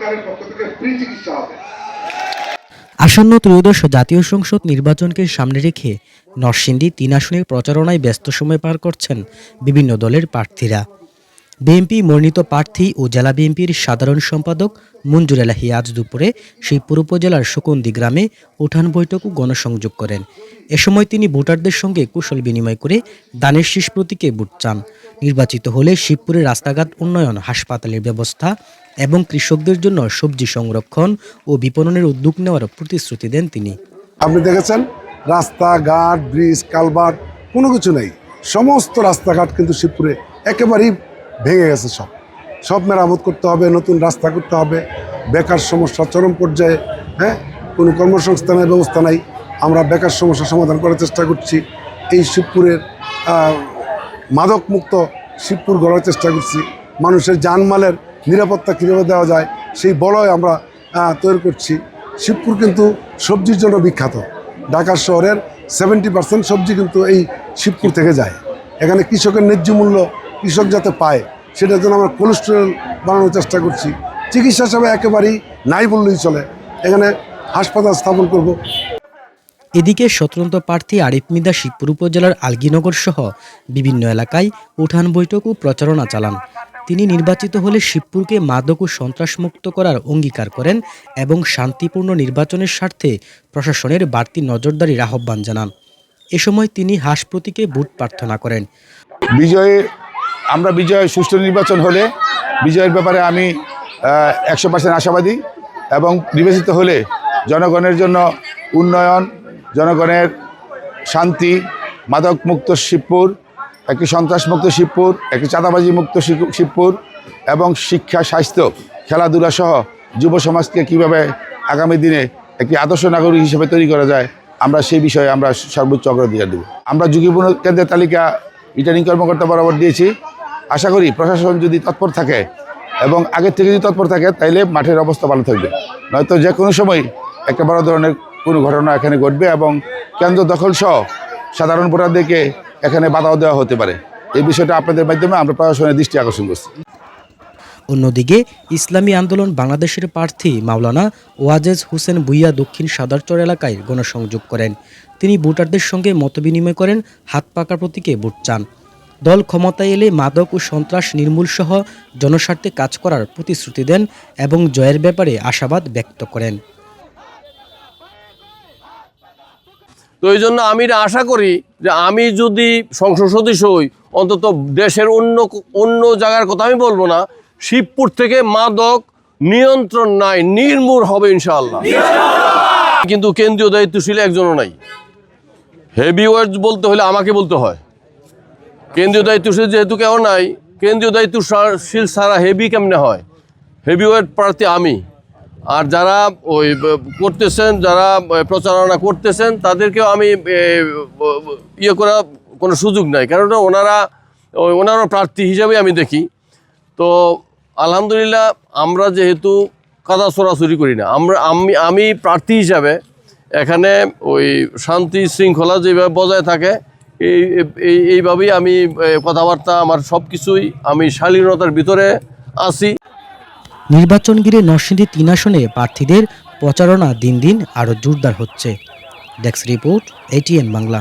সরকারের পক্ষ থেকে ফ্রি চিকিৎসা হবে। আসন্ন ত্রয়োদশ জাতীয় সংসদ নির্বাচনকে সামনে রেখে নরসিংদী ৩ আসনের প্রচারণায় ব্যস্ত সময় পার করছেন বিভিন্ন দলের প্রার্থীরা। বিএনপি মনোনীত প্রার্থী ও জেলা বিএনপির সাধারণ সম্পাদক মঞ্জুর এলাহি আজ দুপুরে শিবপুর উপজেলার সুকন্দি গ্রামে উঠান বৈঠক ও গণসংযোগ করেন। এ সময় তিনি ভোটারদের সঙ্গে কুশল বিনিময় করে দানের শীষ প্রতীকে ভোট চান। নির্বাচিত হলে শিবপুরের রাস্তাঘাট উন্নয়ন, হাসপাতালের ব্যবস্থা এবং কৃষকদের জন্য সবজি সংরক্ষণ ও বিপণনের উদ্যোগ নেওয়ার প্রতিশ্রুতি দেন তিনি। আপনি দেখেছেন রাস্তাঘাট, ব্রিজ, কালভার্ট কোনো কিছু নেই। সমস্ত রাস্তাঘাট কিন্তু শিবপুরে একেবারেই ভেঙে গেছে। সব মেরামত করতে হবে, নতুন রাস্তা করতে হবে। বেকার সমস্যা চরম পর্যায়ে, কোনো কর্মসংস্থানের ব্যবস্থা নাই। আমরা বেকার সমস্যা সমাধান করার চেষ্টা করছি। এই শিবপুরের মাদকমুক্ত শিবপুর গড়ার চেষ্টা করছি। মানুষের জানমালের নিরাপত্তা কীভাবে দেওয়া যায় সেই বলয় আমরা তৈরি করছি। শিবপুর কিন্তু সবজির জন্য বিখ্যাত। ঢাকা শহরের 70% সবজি কিন্তু এই শিবপুর থেকে যায়। এখানে কৃষকের ন্যায্য মূল্য কৃষক যাতে পায় সেটার জন্য আমরা কোলেস্টেরল বানানোর চেষ্টা করছি। চিকিৎসা সেবা একেবারেই নাই বললেই চলে। এখানে হাসপাতাল স্থাপন করব। এদিকে স্বতন্ত্র প্রার্থী আরিফ মিদা শিবপুর উপজেলার আলগীনগর সহ বিভিন্ন এলাকায় উঠান বৈঠক ও প্রচারণা চালান। তিনি নির্বাচিত হলে শিবপুরকে মাদক ও সন্ত্রাসমুক্ত করার অঙ্গীকার করেন এবং শান্তিপূর্ণ নির্বাচনের স্বার্থে প্রশাসনের বাড়তি নজরদারির আহ্বান জানান। এ সময় তিনি হাস প্রতীকে ভোট প্রার্থনা করেন। আমরা সুষ্ঠু নির্বাচন হলে বিজয়ের ব্যাপারে আমি 100% আশাবাদী এবং নির্বাচিত হলে জনগণের জন্য উন্নয়ন, জনগণের শান্তি, মাদকমুক্ত শিবপুর, একটি সন্ত্রাসমুক্ত শিবপুর, একটি চাঁদাবাজি মুক্ত শিবপুর এবং শিক্ষা, স্বাস্থ্য, খেলাধুলা সহ যুব সমাজকে কীভাবে আগামী দিনে একটি আদর্শ নাগরিক হিসেবে তৈরি করা যায় আমরা সেই বিষয়ে আমরা সর্বোচ্চ অগ্রাধিকার দেব। আমরা ঝুঁকিপূর্ণ কেন্দ্রের তালিকা রিটার্নিং কর্মকর্তা বরাবর দিয়েছি। আশা করি প্রশাসন যদি তৎপর থাকে এবং আগের থেকে যদি তৎপর থাকে তাইলে মাঠের অবস্থা ভালো থাকবে, নয়তো যে কোনো সময় একটা বড় ধরনের কোনো ঘটনা এখানে ঘটবে এবং কেন্দ্র দখল সহ সাধারণ ভোটারদেরকে এখানে বাধাও দেওয়া হতে পারে। এই বিষয়টা আপনাদের মাধ্যমে আমরা প্রশাসনের দৃষ্টি আকর্ষণ করছি। অন্যদিকে ইসলামী আন্দোলন বাংলাদেশের প্রার্থী মাওলানা ওয়াজেজ হোসেন ভূঁইয়া দক্ষিণ সাদারচর এলাকায় গণসংযোগ করেন। তিনি ভোটারদের সঙ্গে মতবিনিময় করেন, হাত পাকা প্রতীকে ভোট চান। দল ক্ষমতায় এলে মাদক ও সন্ত্রাস নির্মূল সহ জনস্বার্থে কাজ করার প্রতিশ্রুতি দেন এবং জয়ের ব্যাপারে আশাবাদ ব্যক্ত করেন। তো এই জন্য আমি আশা করি যে আমি যদি সংসদ সদস্য হই, অন্তত দেশের অন্য জায়গার কথা আমি বলবো না, শিবপুর থেকে মাদক নিয়ন্ত্রণ নাই, নির্মূল হবে ইনশাআল্লাহ। কিন্তু কেন্দ্রীয় দায়িত্বশীল একজনও নাই। হেভি ওয়েট বলতে হলে আমাকে বলতে হয়। কেন্দ্রীয় দায়িত্বশীল যেহেতু কেউ নাই, কেন্দ্রীয় দায়িত্বশীল ছাড়া হেভি কেমনে হয়? হেভি ওয়েট প্রার্থী আমি। আর যারা ওই করতেছেন, যারা প্রচারণা করতেছেন তাদেরকেও আমি ইয়ে করা কোনো সুযোগ নাই, কারণ ওনারা প্রার্থী হিসাবে আমি দেখি। তো আলহামদুলিল্লাহ আমরা যেহেতু কাদা ছোড়াছুরি করি না, আমি প্রার্থী হিসাবে এখানে ওই শান্তি শৃঙ্খলা যেভাবে বজায় থাকে এইভাবেই আমি কথাবার্তা, আমার সব কিছুই আমি শালীনতার ভিতরে আছি। নির্বাচন ঘিরে নরসিংদী ৩ আসনে প্রার্থীদের প্রচারণা দিন দিন আরও জোরদার হচ্ছে। Desk report, ATN Bangla.